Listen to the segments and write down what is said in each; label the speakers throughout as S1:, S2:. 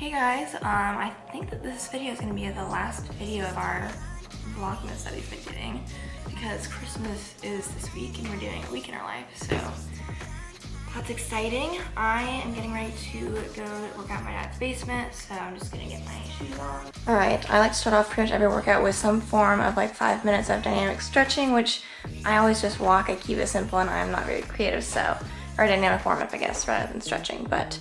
S1: Hey guys, I think that this video is going to be the last video of our vlogmas that we've been doing because Christmas is this week and we're doing a week in our life, so that's exciting. I am getting ready to go work out in my dad's basement, so I'm just going to get my shoes on. Alright, I like to start off pretty much every workout with some form of like 5 minutes of dynamic stretching, which I always just walk. I keep it simple and I'm not very creative, so, or dynamic warm up I guess, rather than stretching. But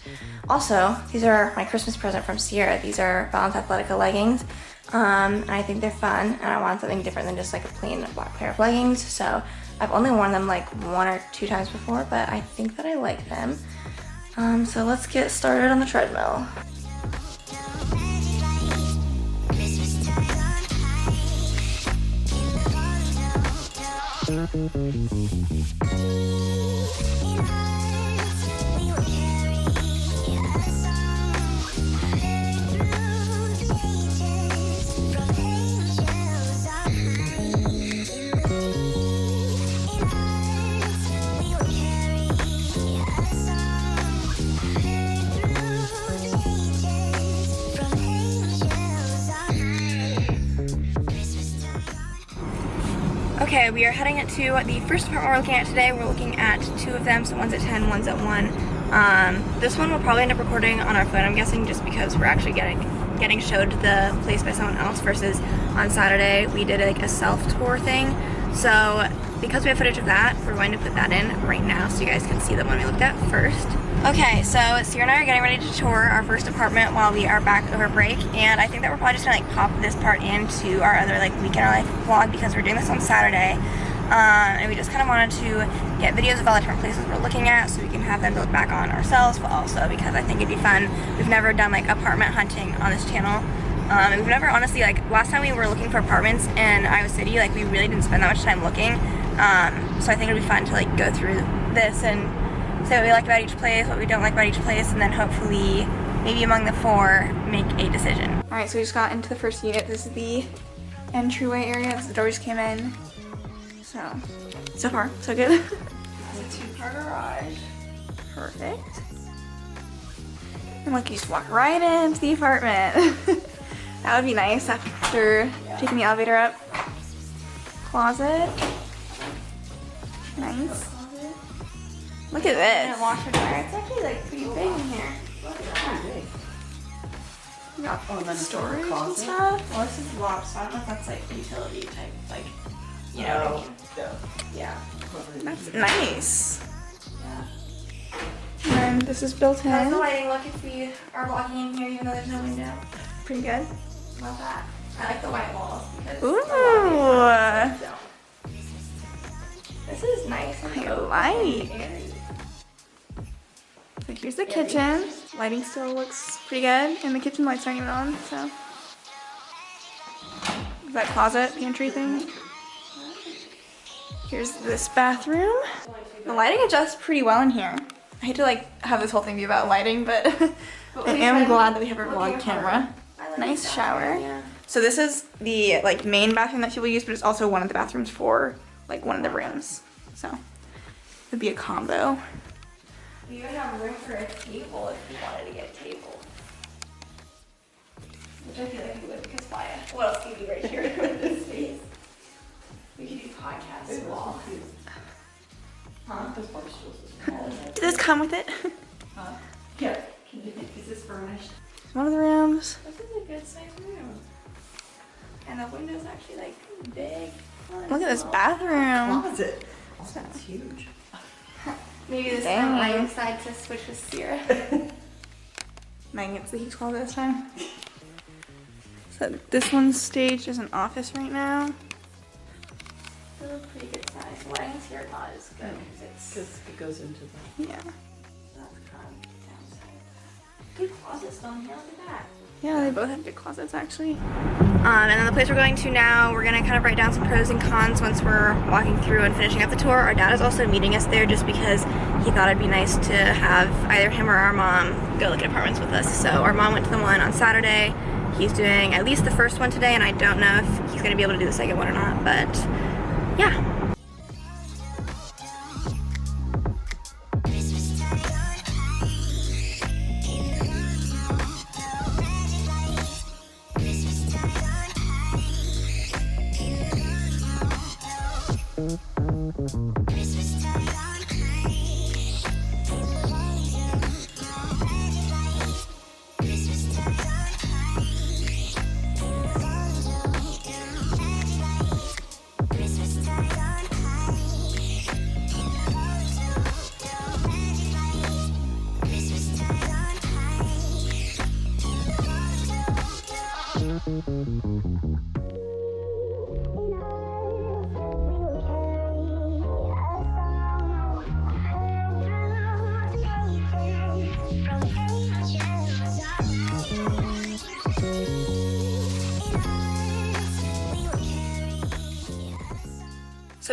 S1: also, these are my Christmas present from Sierra. These are Balance Athletica leggings. And I think they're fun, and I want something different than just like a plain black pair of leggings. So I've only worn them like 1 or 2 times before, but I think that I like them. So let's get started on the treadmill. Okay, we are heading to the first apartment we're looking at today. We're looking at 2 of them, so one's at 10, one's at 1. This one we'll probably end up recording on our phone, I'm guessing, just because we're actually getting showed the place by someone else versus on Saturday we did like a self-tour thing. So because we have footage of that, we're going to put that in right now so you guys can see the one we looked at first. Okay, so Sierra and I are getting ready to tour our first apartment while we are back over break, and I think that we're probably just gonna like pop this part into our other like week in our life vlog because we're doing this on Saturday, and we just kind of wanted to get videos of all the different places we're looking at so we can have them to look back on ourselves, but also because I think it'd be fun. We've never done like apartment hunting on this channel, and we've never honestly, like last time we were looking for apartments in Iowa City, like we really didn't spend that much time looking, so I think it'd be fun to like go through this and say what we like about each place, what we don't like about each place, and then hopefully, maybe among the 4, make a decision. Alright, so we just got into the first unit. This is the entryway area. The door just came in. So far, so good. It's a 2-car garage. Perfect. And look, you just walk right into the apartment. That would be nice after taking the elevator up. Closet. Nice. Look at this. Washer dryer. It's actually like pretty big in here. We got storage and stuff. Well, this is locked, so I don't know if that's like utility type, like, you know what I mean? Yeah. That's nice. Yeah. And this is built in. How's the lighting look if we are walking in here even though there's no window? Pretty good. Love that. I like the white walls because ooh. This is nice. I like. So here's the kitchen. Lighting still looks pretty good, and the kitchen lights aren't even on, so. That closet, pantry thing. Here's this bathroom. The lighting adjusts pretty well in here. I hate to like have this whole thing be about lighting, but I am glad that we have our vlog camera. Nice shower. So this is the like main bathroom that people use, but it's also one of the bathrooms for like one of the rooms. So it'd be a combo. We even have room for a table if you wanted to get a table. Which I feel like we would, because why? What else can we do right here with this space? We could do podcasts wall. Huh? Did this come with it?
S2: Yeah. Is this furnished?
S1: It's one of the rooms. This is a good sized room. And the window's actually like big. Look at this bathroom.
S2: Closet. That's huge.
S1: Maybe this time I decide to switch with Sierra. Megan gets the huge closet this time. So this one's staged as an office right now. Still a pretty good size. The lighting's here not as good
S2: because it goes into the...
S1: Yeah. That's kind of downside. Good closets down here, look at that. Yeah, they both have good closets actually. And then the place we're going to now, we're gonna kind of write down some pros and cons once we're walking through and finishing up the tour. Our dad is also meeting us there just because he thought it'd be nice to have either him or our mom go look at apartments with us. So our mom went to the one on Saturday. He's doing at least the first one today, and I don't know if he's gonna be able to do the second one or not, but yeah. So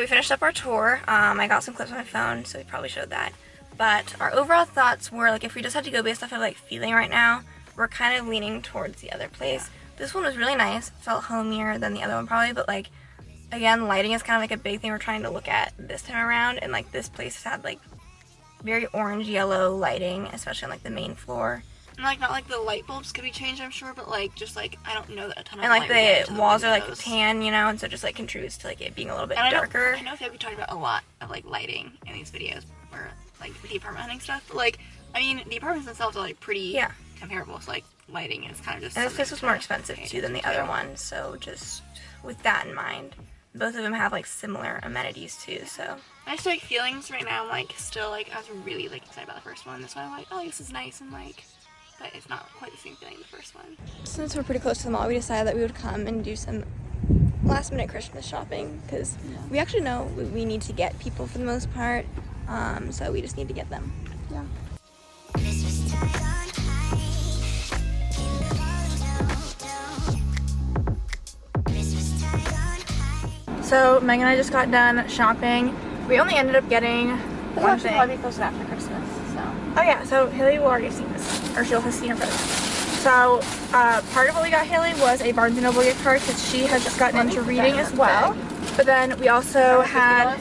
S1: we finished up our tour. I got some clips on my phone, so we probably showed that. But our overall thoughts were, like, if we just had to go based off of, like, feeling right now, we're kind of leaning towards the other place. This one was really nice. Felt homier than the other one probably, but, like, again, lighting is kind of like a big thing we're trying to look at this time around. And, like, this place had, like, very orange-yellow lighting, especially on, like, the main floor. And, like, not like the light bulbs could be changed, I'm sure, but, like, just, like, I don't know that a ton of
S2: And,
S1: light.
S2: like,
S1: the walls are, like, tan, you know, and so it just, like, contributes to, like, it being a little bit darker.
S2: I know we talked about a lot of, like, lighting in these videos, or, like, the apartment hunting stuff, but, like, I mean, the apartments themselves are, like, pretty comparable, so, like, lighting is kind of just...
S1: And this place was more expensive, too, than the other one, so just with that in mind. Both of them have, like, similar amenities, too, so...
S2: I just, like, feelings right now, I'm, like, still, like, I was really, like, excited about the first one. This one, I'm like, oh, this is nice, and, like... But it's not quite the same feeling the first one.
S1: Since we're pretty close to the mall, we decided that we would come and do some last-minute Christmas shopping, because we actually know we need to get people for the most part, so we just need to get them.
S2: Yeah.
S1: So Megan and I just got done shopping. We only ended up getting one thing.
S2: Probably posted after Christmas, so.
S1: Oh yeah, so Haley will already see this, or she'll have seen her first. So part of what we got Haley was a Barnes & Noble gift card, because she has just gotten into reading as well. But then we also had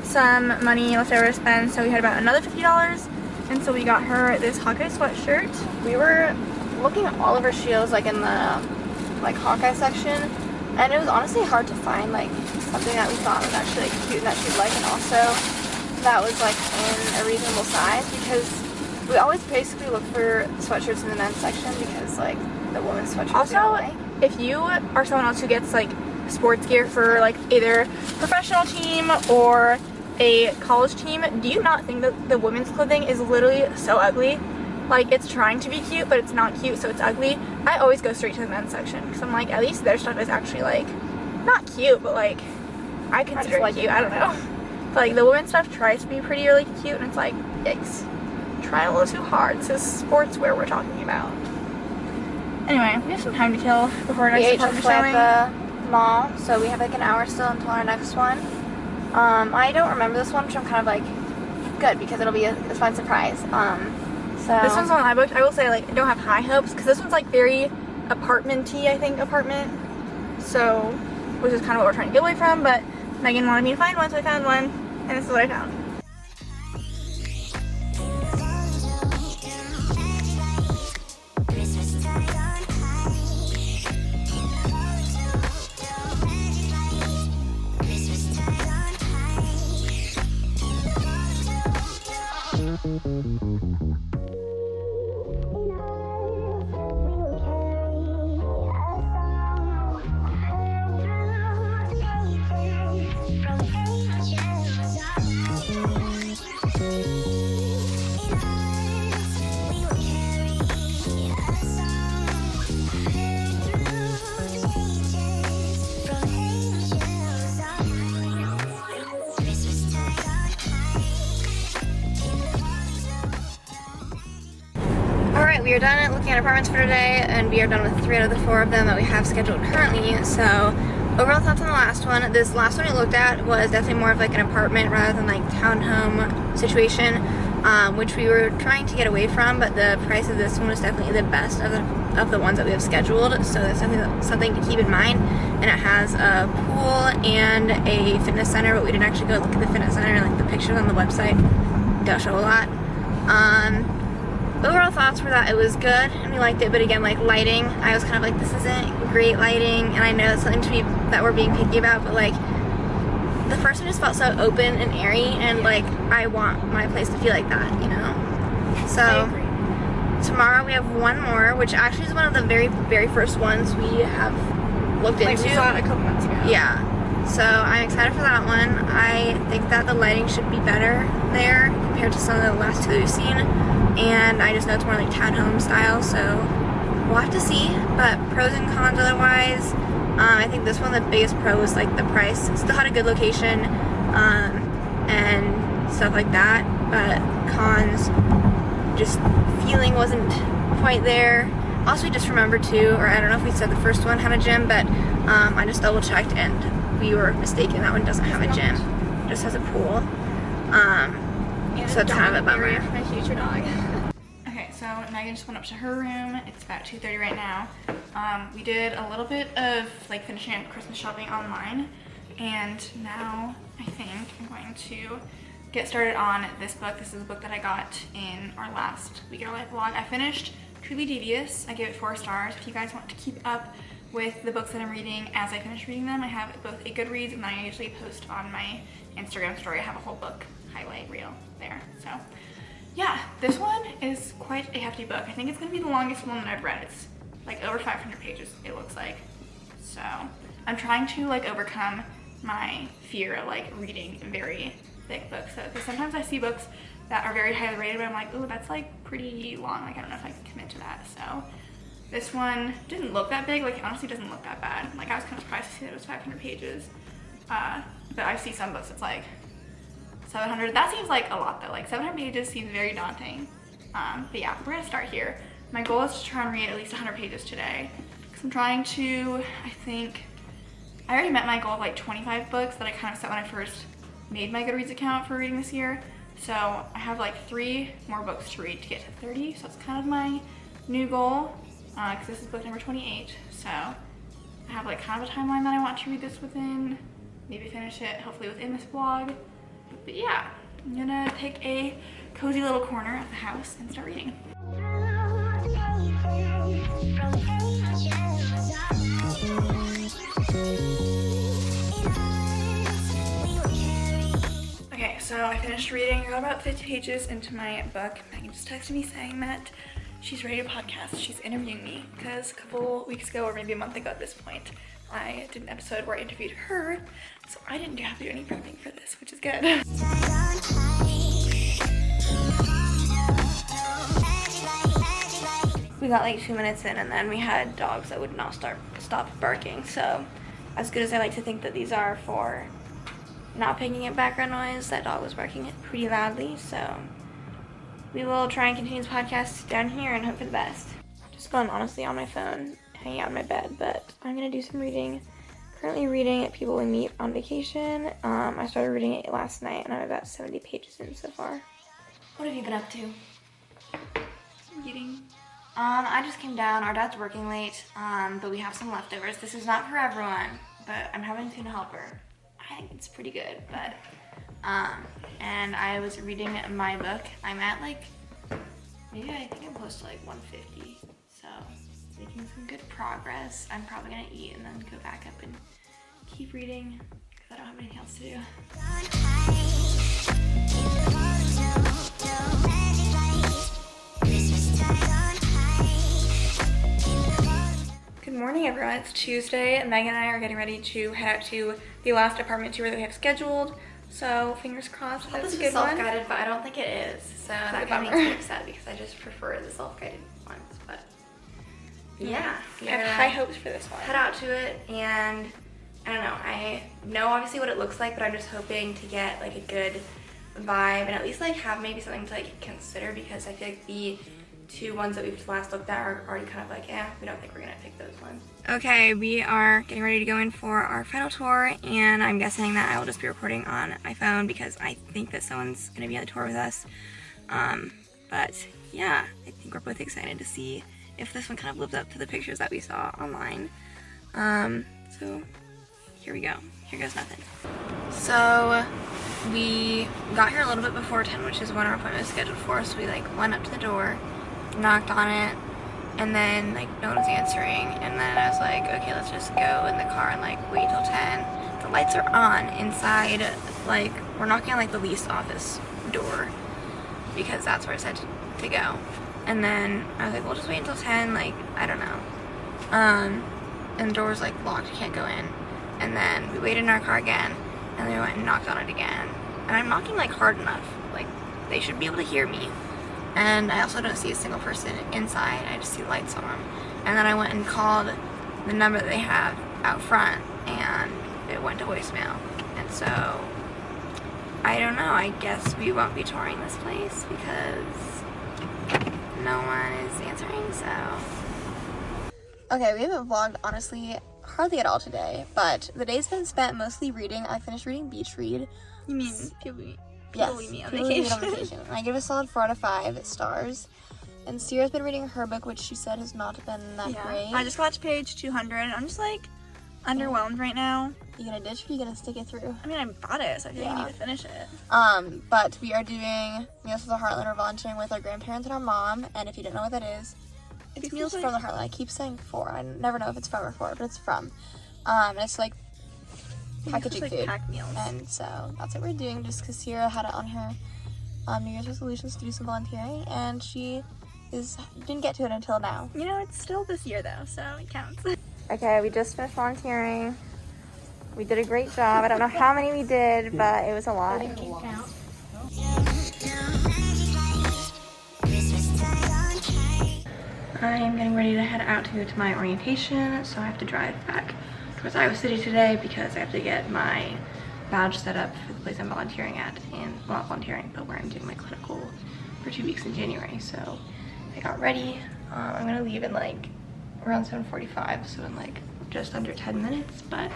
S1: some money left over to spend, so we had about another $50. And so we got her this Hawkeye sweatshirt.
S2: We were looking at all of her shields, like in the like Hawkeye section, and it was honestly hard to find like something that we thought was actually like, cute and that she'd like, and also that was like in a reasonable size, because we always basically look for sweatshirts in the men's section because like the women's sweatshirts.
S1: Also, if you are someone else who gets like sports gear for like either professional team or a college team, do you not think that the women's clothing is literally so ugly? Like, it's trying to be cute, but it's not cute, so it's ugly. I always go straight to the men's section, because I'm like, at least their stuff is actually like, not cute, but like, I consider it cute, I don't know. But like, the women's stuff tries to be pretty really cute, and it's like, yikes. Trying a little too hard. This is sportswear we're talking about. Anyway, we have some time to kill before our next apartment showing.
S2: At the mall, so we have like an hour still until our next one. I don't remember this one, which I'm kind of like good because it'll be a fun surprise. So
S1: this one's one I booked. I will say, like, I don't have high hopes because this one's like very apartment-y, I think, apartment. So, which is kind of what we're trying to get away from. But Megan wanted me to find one, so I found one, and this is what I found. We are done looking at apartments for today, and we are done with 3 out of the 4 of them that we have scheduled currently. So overall thoughts on the last one. This last one we looked at was definitely more of like an apartment rather than like townhome situation, which we were trying to get away from, but the price of this one was definitely the best of the ones that we have scheduled. So that's something to keep in mind. And it has a pool and a fitness center, but we didn't actually go look at the fitness center. Like, the pictures on the website don't show a lot. Overall thoughts were that it was good and we liked it, but again, like, lighting, I was kind of like, this isn't great lighting, and I know it's something that we're being picky about, but like, the first one just felt so open and airy, and like, I want my place to feel like that, you know? So tomorrow we have one more, which actually is one of the very, very first ones we have looked into.
S2: We saw it a couple months ago.
S1: Yeah. So I'm excited for that one. I think that the lighting should be better there compared to some of the last 2 that we've seen. And I just know it's more like townhome style, so we'll have to see, but pros and cons otherwise. I think this one, the biggest pro was like the price. It still had a good location and stuff like that, but cons, just feeling wasn't quite there. Also, we just remembered too, or I don't know if we said the first one had a gym, but I just double checked and we were mistaken. That one doesn't have a gym, it just has a pool. So it's kind of a bummer.
S2: For my future dog.
S1: Okay, so Megan just went up to her room. It's about 2:30 right now. We did a little bit of like finishing up Christmas shopping online, and now I think I'm going to get started on this book. This is a book that I got in our last Week in Our Life vlog. I finished Truly Devious. I gave it 4 stars. If you guys want to keep up with the books that I'm reading as I finish reading them, I have both a Goodreads and then I usually post on my Instagram story. I have a whole book highlight reel there. So yeah, this one is quite a hefty book. I think it's gonna be the longest one that I've read. It's like over 500 pages, it looks like. So I'm trying to like overcome my fear of like reading very thick books. So because sometimes I see books that are very highly rated, but I'm like, ooh, that's like pretty long. Like I don't know if I can commit to that. So this one didn't look that big. Like it honestly doesn't look that bad. Like I was kind of surprised to see that it was 500 pages. But I see some books it's like 700. That seems like a lot though. Like 700 pages seems very daunting. But yeah, we're gonna start here. My goal is to try and read at least 100 pages today. Because I'm trying to, I think, I already met my goal of like 25 books that I kind of set when I first made my Goodreads account for reading this year. So I have like 3 more books to read to get to 30. So it's kind of my new goal. Because this is book number 28. So I have like kind of a timeline that I want to read this within. Maybe finish it hopefully within this vlog. But yeah, I'm gonna take a cozy little corner of the house and start reading. Okay, so I finished reading. I got about 50 pages into my book. Megan just texted me saying that she's ready to podcast. She's interviewing me because a couple weeks ago, or maybe a month ago at this point, I did an episode where I interviewed her, so I didn't have to do any prepping for this, which is good. We got like 2 minutes in and then we had dogs that would not stop barking, so as good as I like to think that these are for not picking up background noise, that dog was barking it pretty loudly, so we will try and continue this podcast down here and hope for the best. Just been honestly on my phone, hanging out in my bed, but I'm gonna do some reading. Currently reading People We Meet on Vacation. I started reading it last night and I'm about 70 pages in so far. What have you been up to? Eating. I just came down. Our dad's working late, but we have some leftovers. This is not for everyone, but I'm having tuna helper. I think it's pretty good, but and I was reading my book. I'm at like, maybe I think I'm close to like 150, so making some good progress. I'm probably gonna eat and then go back up and keep reading because I don't have anything else to do. Good morning everyone, it's Tuesday and Megan and I are getting ready to head out to the last apartment tour that we have scheduled. So fingers crossed that's a good one. Self-guided, but I don't think it is. So that kind of makes me upset because I just prefer the self-guided ones. But yeah, I have high hopes for this one. Head out to it and I don't know. I know obviously what it looks like, but I'm just hoping to get like a good vibe and at least like have maybe something to like consider because I feel like the 2 ones that we've last looked at are already kind of like, we don't think we're gonna pick those ones. Okay, we are getting ready to go in for our final tour and I'm guessing that I will just be recording on my phone because I think that someone's gonna be on the tour with us. But yeah, I think we're both excited to see if this one kind of lives up to the pictures that we saw online. So here we go. Here goes nothing. So we got here a little bit before 10, which is when our appointment was scheduled for, so we like went up to the door, knocked on it, and then like no one was answering, and then I was like, okay, let's just go in the car and like wait till 10. The lights are on inside, like we're knocking on like the lease office door because that's where I said to go. And then I was like, we'll just wait until 10, like I don't know. And the door was like locked, you can't go in. And then we waited in our car again, and then we went and knocked on it again. And I'm knocking like hard enough, like they should be able to hear me.
S2: and I also don't see a single person inside. I just see lights on. And then I went and called the number that they have out front, and it went to voicemail. And so I don't know, I guess we won't be touring this place because no one is answering, so. Okay, we haven't vlogged, honestly, hardly at all today, but the day's been spent mostly reading. I finished reading Beach Read.
S1: You mean people leave me on
S2: People leave me
S1: vacation?
S2: on vacation. I give it a solid 4 out of 5 stars. And Sierra's been reading her book, which she said has not been that great.
S1: I just got to page 200. I'm just like underwhelmed right now.
S2: You gonna ditch it or you gonna stick it through?
S1: I mean, I bought it, so I feel like I need to finish it.
S2: But we are doing Meals from the Heartland. We're volunteering with our grandparents and our mom. And if you don't know what that is, it's Meals from the Heartland. I keep saying for. I never know if it's from or for, but it's from. It's like packaging food.
S1: Packed meals.
S2: And so that's what we're doing, just because Sierra had it on her New Year's resolutions to do some volunteering, and she didn't get to it until now.
S1: You know, it's still this year though, so it counts.
S2: Okay, we just finished volunteering. We did a great job. I don't know how many we did, but it was a lot. I am getting ready to head out to my orientation, so I have to drive back towards Iowa City today because I have to get my badge set up for the place I'm volunteering at, and well, not volunteering, but where I'm doing my clinical for 2 weeks in January. So I got ready. I'm gonna leave in like around 7:45, so in like just under 10 minutes, but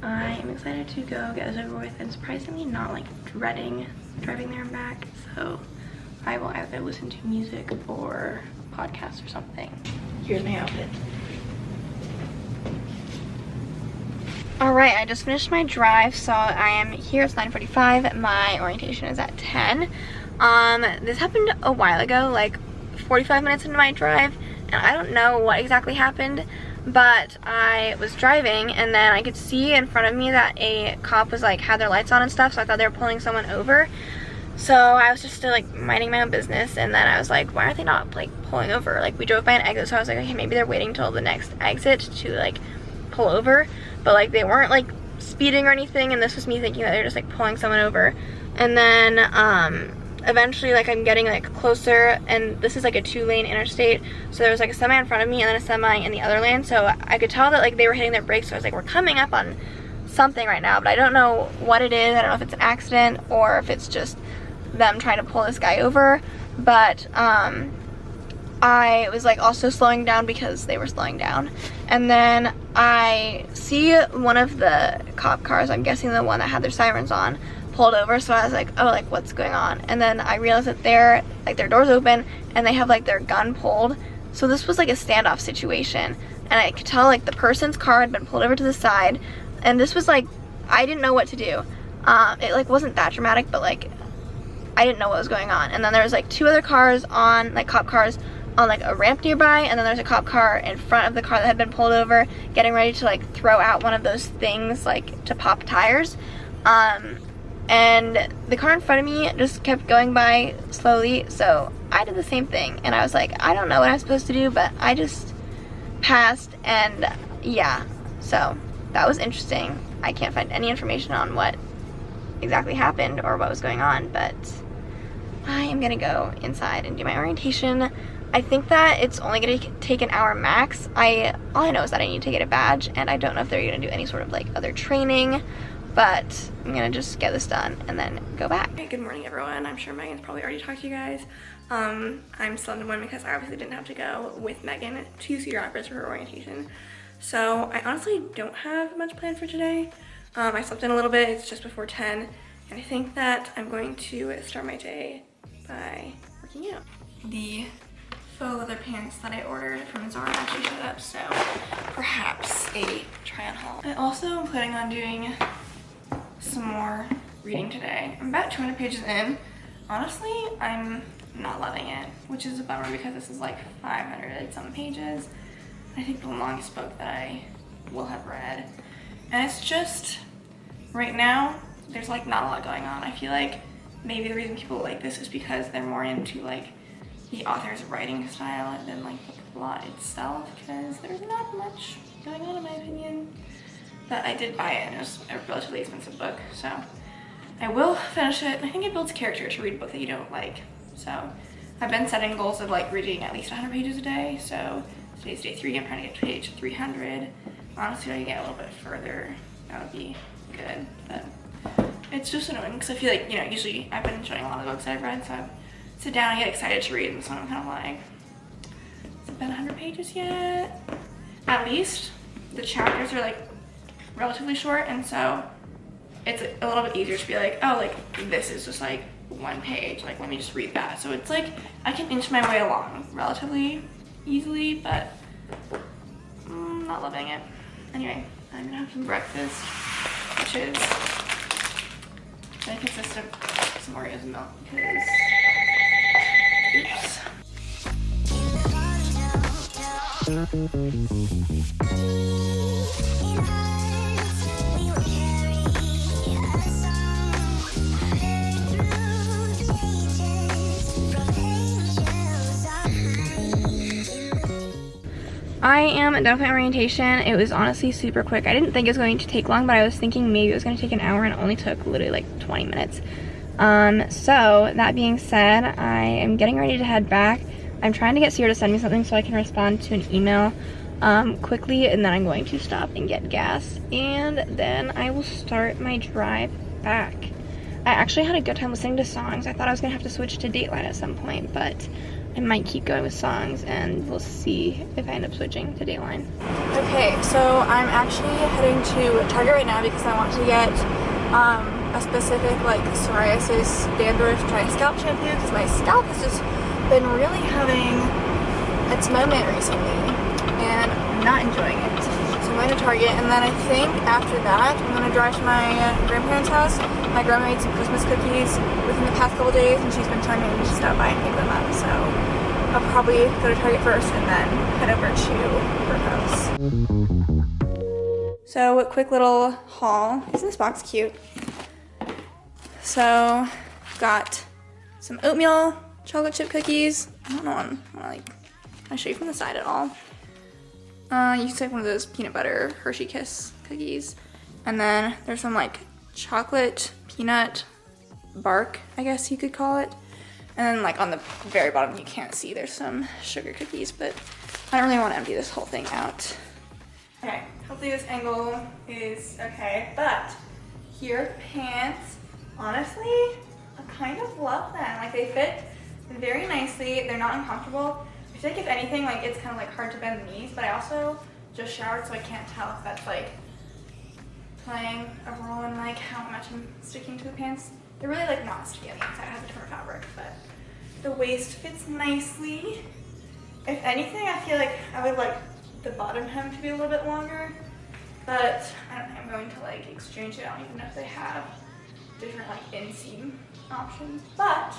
S2: I am excited to go get this over with, and surprisingly not like dreading driving there and back. So I will either listen to music or podcast or something. Here's my outfit. Alright, I just finished my drive, so I am here. It's 9:45. My orientation is at 10. This happened a while ago, like 45 minutes into my drive, and I don't know what exactly happened, but I was driving and then I could see in front of me that a cop was like had their lights on and stuff, so I thought they were pulling someone over. So I was just still like minding my own business, and then I was like, why are they not like pulling over? Like, we drove by an exit, so I was like, okay, maybe they're waiting till the next exit to like pull over, but like they weren't like speeding or anything, and this was me thinking that they're just like pulling someone over. And then eventually like I'm getting like closer, and this is like a 2-lane interstate, so there was like a semi in front of me and then a semi in the other lane, so I could tell that like they were hitting their brakes. So I was like, we're coming up on something right now, but I don't know what it is. I don't know if it's an accident or if it's just them trying to pull this guy over. But I was like also slowing down because they were slowing down, and then I see one of the cop cars, I'm guessing the one that had their sirens on, pulled over. So I was like, oh, like what's going on? And then I realized that their doors open and they have like their gun pulled. So this was like a standoff situation, and I could tell like the person's car had been pulled over to the side, and this was like, I didn't know what to do. It like wasn't that dramatic, but like I didn't know what was going on. And then there was like 2 other cars on, like cop cars on like a ramp nearby, and then there's a cop car in front of the car that had been pulled over, getting ready to like throw out one of those things like to pop tires. And the car in front of me just kept going by slowly, so I did the same thing, and I was like, I don't know what I'm supposed to do, but I just passed. And yeah, so that was interesting. I can't find any information on what exactly happened or what was going on, but I am gonna go inside and do my orientation. I think that it's only gonna take an hour max. All I know is that I need to get a badge, and I don't know if they're gonna do any sort of like other training, but I'm gonna just get this done and then go back. Okay, good morning everyone. I'm sure Megan's probably already talked to you guys. I'm still in one because I obviously didn't have to go with Megan to Cedar Rapids for her orientation. So I honestly don't have much planned for today. I slept in a little bit, it's just before 10, and I think that I'm going to start my day by working out. The faux leather pants that I ordered from Zara actually showed up, so perhaps a try-on haul. I also am planning on doing some more reading today. I'm about 200 pages in. Honestly, I'm not loving it, which is a bummer because this is like 500 and some pages. I think the longest book that I will have read. And it's just, right now, there's like not a lot going on. I feel like maybe the reason people like this is because they're more into like the author's writing style than like the plot itself, because there's not much going on in my opinion. But I did buy it, and it was a relatively expensive book, so I will finish it. I think it builds character to read a book that you don't like, so
S1: I've been setting goals of like reading at least 100 pages a day. So today's day 3. I'm trying to get to page 300. Honestly, if I could get a little bit further, that would be good. But it's just annoying because I feel like, you know, usually I've been enjoying a lot of the books I've read, so I sit down and get excited to read, and so I'm kind of like, has it been 100 pages yet? At least the chapters are like relatively short, and so it's a little bit easier to be like, oh, like this is just like 1 page, like let me just read that. So it's like I can inch my way along relatively easily, but I'm not loving it. Anyway, I'm gonna have some breakfast, which is gonna consist of some Oreos and milk because, oops. I am done with my orientation. It was honestly super quick. I didn't think it was going to take long, but I was thinking maybe it was going to take an hour, and it only took literally like 20 minutes. So that being said, I am getting ready to head back. I'm trying to get Sierra to send me something so I can respond to an email quickly, and then I'm going to stop and get gas, and then I will start my drive back. I actually had a good time listening to songs. I thought I was going to have to switch to Dateline at some point, but I might keep going with songs, and we'll see if I end up switching to Dateline. Okay, so I'm actually heading to Target right now because I want to get a specific like psoriasis, dandruff, dry scalp shampoo because my scalp has just been really having its moment recently, and I'm not enjoying it. So I'm going to Target, and then I think after that I'm going to drive to my grandparents' house. My grandma made some Christmas cookies within the past couple days, and she's been telling me to stop by and pick them up. So I'll probably go to Target first and then head over to her house. So a quick little haul. Isn't this box cute? So got some oatmeal chocolate chip cookies. I don't know, I'll show you from the side at all. You can take one of those peanut butter Hershey Kiss cookies. And then there's some like chocolate peanut bark, I guess you could call it. And then like on the very bottom you can't see, there's some sugar cookies, but I don't really want to empty this whole thing out. Okay, hopefully this angle is okay, but here are the pants. Honestly, I kind of love them. Like they fit very nicely, they're not uncomfortable. I feel like if anything, like it's kind of like hard to bend the knees, but I also just showered, so I can't tell if that's like playing a role in like how much I'm sticking to the pants. They're really like not sticky on the inside, it has a different fabric, but the waist fits nicely. If anything, I feel like I would like the bottom hem to be a little bit longer, but I don't think I'm going to like exchange it. I don't even know if they have different like inseam options, but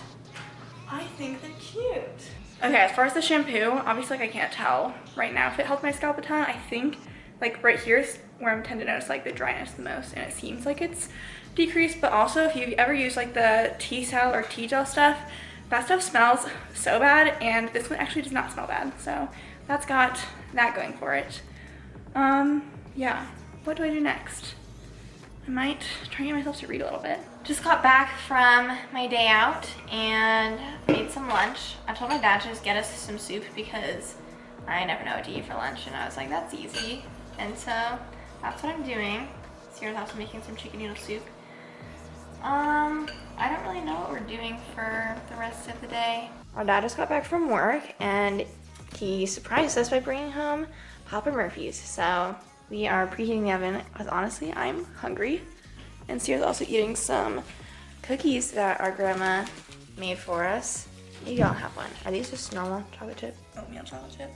S1: I think they're cute. Okay, as far as the shampoo, obviously like I can't tell right now if it helped my scalp a ton. I think like right here is where I tend to notice like the dryness the most, and it seems like it's decreased. But also if you ever use like the T-cell or T-gel stuff, that stuff smells so bad, and this one actually does not smell bad, so that's got that going for it. Yeah, what do I do next? I might try and get myself to read a little bit. Just got back from my day out and made some lunch. I told my dad to just get us some soup because I never know what to eat for lunch, and I was like, that's easy. And so that's what I'm doing. Sierra's also making some chicken noodle soup. I don't really know what we're doing for the rest of the day. Our dad just got back from work, and he surprised us by bringing home Papa Murphy's. So we are preheating the oven because honestly, I'm hungry. And Sierra's also eating some cookies that our grandma made for us. Maybe I'll have one. Are these just normal chocolate chip? Oatmeal chocolate chip.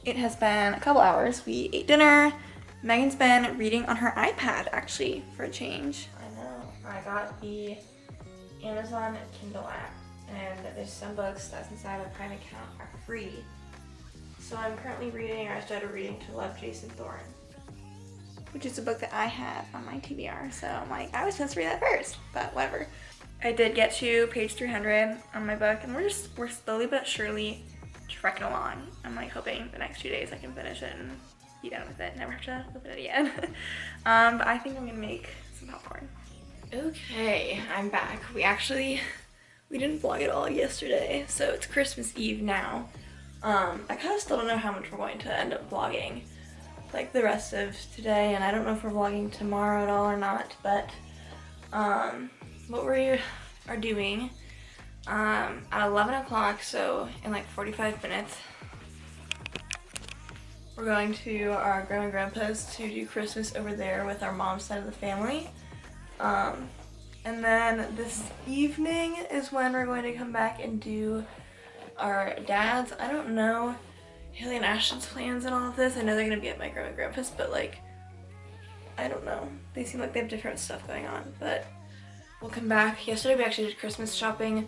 S1: It has been a couple hours. We ate dinner. Megan's been reading on her iPad actually for a change. I know. I got the Amazon Kindle app, and there's some books that's inside my Prime account are free. So I'm currently reading, or I started reading To Love Jason Thorne, which is a book that I had on my TBR. So I'm like, I was supposed to read that first, but whatever. I did get to page 300 on my book, and we're slowly but surely trekking along. I'm like hoping the next 2 days I can finish it and be done with it, never have to open it again. But I think I'm gonna make some popcorn. Okay, I'm back. We actually We didn't vlog at all yesterday, so it's Christmas Eve now. I kind of still don't know how much we're going to end up vlogging like the rest of today, and I don't know if we're vlogging tomorrow at all or not, but what we are doing at 11 o'clock, so in like 45 minutes, we're going to our grandma and grandpa's to do Christmas over there with our mom's side of the family. And then this evening is when we're going to come back and do our dad's. I don't know Haley and Ashton's plans and all of this. I know they're going to be at my grandma and grandpa's, but like, I don't know. They seem like they have different stuff going on, but we'll come back. Yesterday we actually did Christmas shopping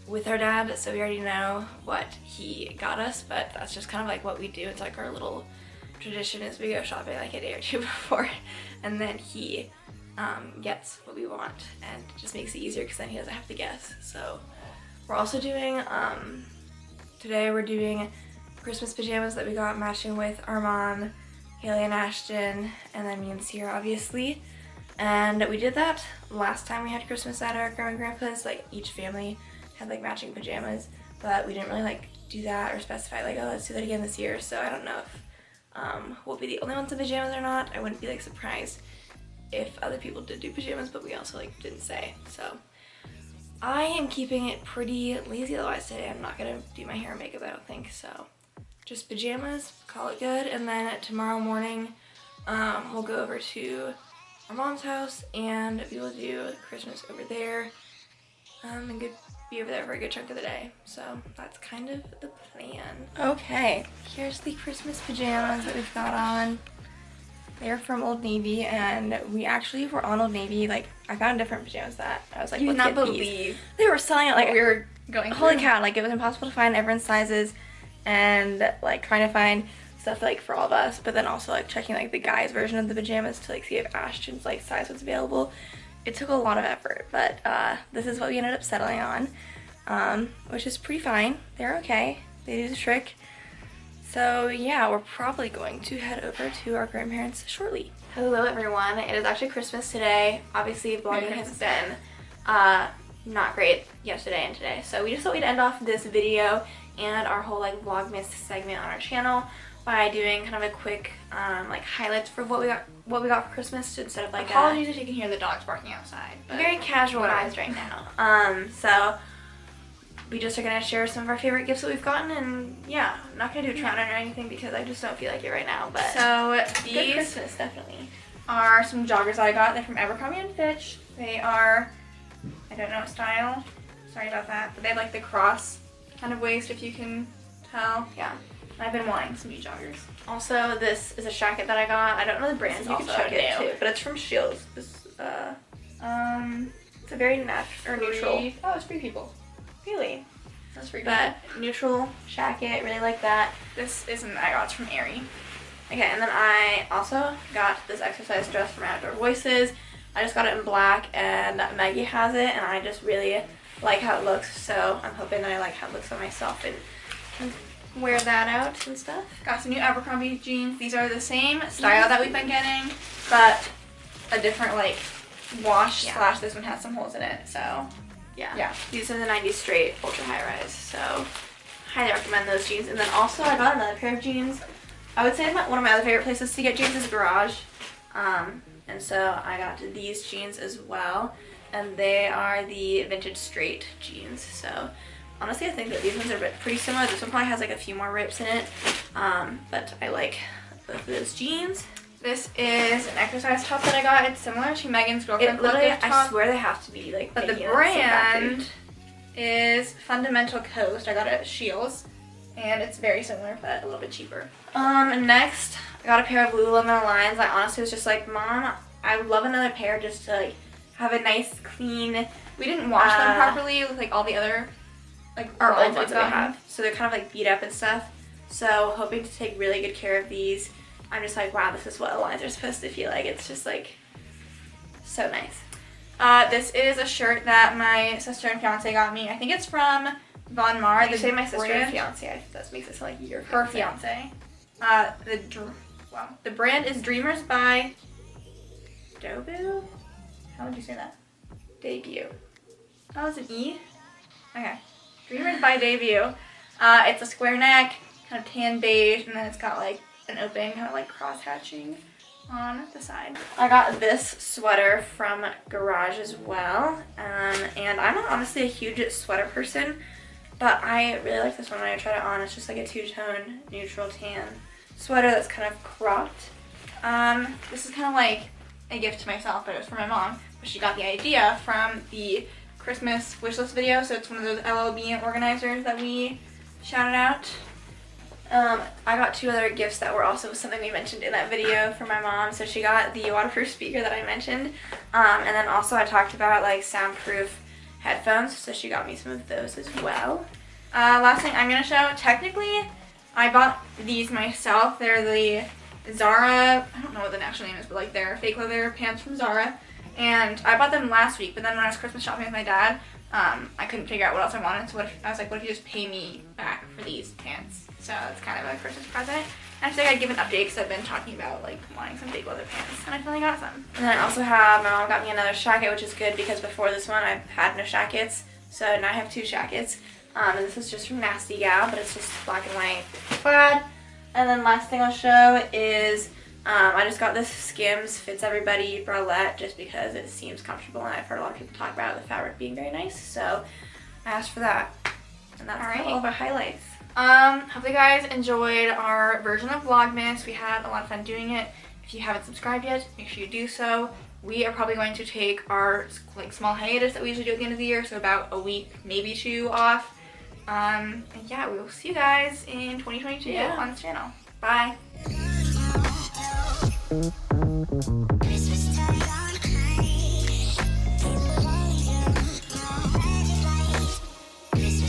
S1: with our dad, so we already know what he got us, but that's just kind of like what we do. It's like our little tradition is we go shopping like a day or two before, and then he gets what we want, and it just makes it easier because then he doesn't have to guess. So we're also doing, today we're doing Christmas pajamas that we got matching with our mom, Haley and Ashton, and then me and Sierra obviously. And we did that last time we had Christmas at our grandma and grandpa's. Like each family had like matching pajamas, but we didn't really like do that or specify like, oh, let's do that again this year. So I don't know if we'll be the only ones in pajamas or not. I wouldn't be like surprised if other people did do pajamas, but we also like didn't say. So I am keeping it pretty lazy otherwise today. I'm not gonna do my hair and makeup, I don't think. So just pajamas, call it good. And then tomorrow morning we'll go over to our mom's house and we will do Christmas over there and be over there for a good chunk of the day. So that's kind of the plan. Okay, here's the Christmas pajamas that we've got on. They're from Old Navy, and we actually were on Old Navy. Like, I found different pajamas that I was like,
S2: You
S1: let's
S2: would
S1: get
S2: not
S1: these.
S2: believe
S1: They were selling it like
S2: we were going
S1: holy
S2: through.
S1: cow, like it was impossible to find everyone's sizes, and like trying to find stuff like for all of us, but then also like checking like the guys version of the pajamas to like see if Ashton's like size was available. It took a lot of effort, but this is what we ended up settling on, which is pretty fine. They're okay. They do the trick. So yeah, we're probably going to head over to our grandparents shortly. Hello everyone, it is actually Christmas today. Obviously vlogging has been not great yesterday and today, so we just thought we'd end off this video and our whole like vlogmas segment on our channel by doing kind of a quick like highlights for what we got for Christmas instead of like
S2: Apologies if you can hear the dogs barking outside. But
S1: very casual vibes right now. So we just are gonna share some of our favorite gifts that we've gotten, and yeah, I'm not gonna do a countdown or anything because I just don't feel like it right now. But
S2: so
S1: good
S2: these
S1: Christmas, definitely.
S2: are some joggers that I got. They're from Abercrombie & Fitch. They are, I don't know what style, sorry about that, but they have like the cross kind of waist, if you can tell.
S1: Yeah.
S2: I've been wanting some new joggers.
S1: Also, this is a jacket that I got. I don't know the brand.
S2: You
S1: Also,
S2: can show
S1: I get
S2: it
S1: it
S2: now.
S1: too, but it's from Shields. This, it's a very natural or neutral.
S2: Oh, it's Free People.
S1: Really,
S2: That's Free
S1: but neutral jacket. Really like that.
S2: This isn't, I got it from Aerie.
S1: Okay, and then I also got this exercise dress from Outdoor Voices. I just got it in black, and Maggie has it, and I just really like how it looks. So I'm hoping that I like how it looks on myself and can wear that out and stuff.
S2: Got some new Abercrombie jeans. These are the same style that we've been getting, but a different like wash slash this one has some holes in it. So
S1: Yeah. These are the 90s straight ultra high rise. So highly recommend those jeans. And then also I got another pair of jeans. I would say one of my other favorite places to get jeans is Garage. And so I got these jeans as well. And they are the vintage straight jeans. So honestly, I think that these ones are pretty similar. This one probably has like a few more rips in it. But I like both of those jeans.
S2: this is an exercise top that I got. It's similar to Megan's Girlfriend
S1: It literally,
S2: Collective
S1: I
S2: top,
S1: swear they have to be like,
S2: but the
S1: making it the same factory.
S2: brand is Fundamental Coast. I got it at Shields, and it's very similar, but a little bit cheaper.
S1: Next, I got a pair of Lululemon Aligns. I honestly was just like, Mom, I would love another pair just to like have a nice, clean.
S2: We didn't wash them properly with like all the other like
S1: Our
S2: Aligns
S1: old ones
S2: we've
S1: that we
S2: gotten.
S1: have. So they're kind of like beat up and stuff. So hoping to take really good care of these. I'm just like, wow, this is what Aligns are supposed to feel like. It's just like so nice.
S2: This is a shirt that my sister and fiance got me. I think it's from Von Mar.
S1: You say my sister and
S2: brand-
S1: fiance. That makes it sound like your
S2: Her fiance. The brand is Dreamers by
S1: Dobu?
S2: How would you say that?
S1: Debut.
S2: Oh, it's an E?
S1: Okay. Dreamers by Debut. It's a square neck, kind of tan beige, and then it's got like an open kind of like cross hatching on the side. I got this sweater from Garage as well, and I'm not honestly a huge sweater person, but I really like this one when I tried it on. It's just like a two-tone neutral tan sweater that's kind of cropped. This is kind of like a gift to myself, but it was for my mom, but she got the idea from the Christmas wishlist video, so it's one of those LLB organizers that we shouted out. I got 2 other gifts that were also something we mentioned in that video for my mom. So she got the waterproof speaker that I mentioned, and then also I talked about like soundproof headphones, so she got me some of those as well. Last thing I'm gonna show, technically I bought these myself. They're the Zara, I don't know what the actual name is, but like they're fake leather pants from Zara, and I bought them last week, but then when I was Christmas shopping with my dad, I couldn't figure out what else I wanted, so I was like, what if you just pay me back for these pants? So it's kind of a Christmas present. And I figured I'd give an update because I've been talking about like wanting some big leather pants, and I finally got some. And then I also have, my mom got me another jacket, which is good because before this one I've had no jackets, so now I have 2 jackets. And this is just from Nasty Gal, but it's just black and white plaid. And then last thing I'll show is I just got this Skims Fits Everybody bralette just because it seems comfortable, and I've heard a lot of people talk about the fabric being very nice, so I asked for that. And that's all of our highlights. Hope you guys enjoyed our version of Vlogmas. We had a lot of fun doing it. If you haven't subscribed yet, make sure you do so. We are probably going to take our like small hiatus that we usually do at the end of the year, so about a week, maybe 2 off. And yeah, we will see you guys in 2022 on this channel. Bye.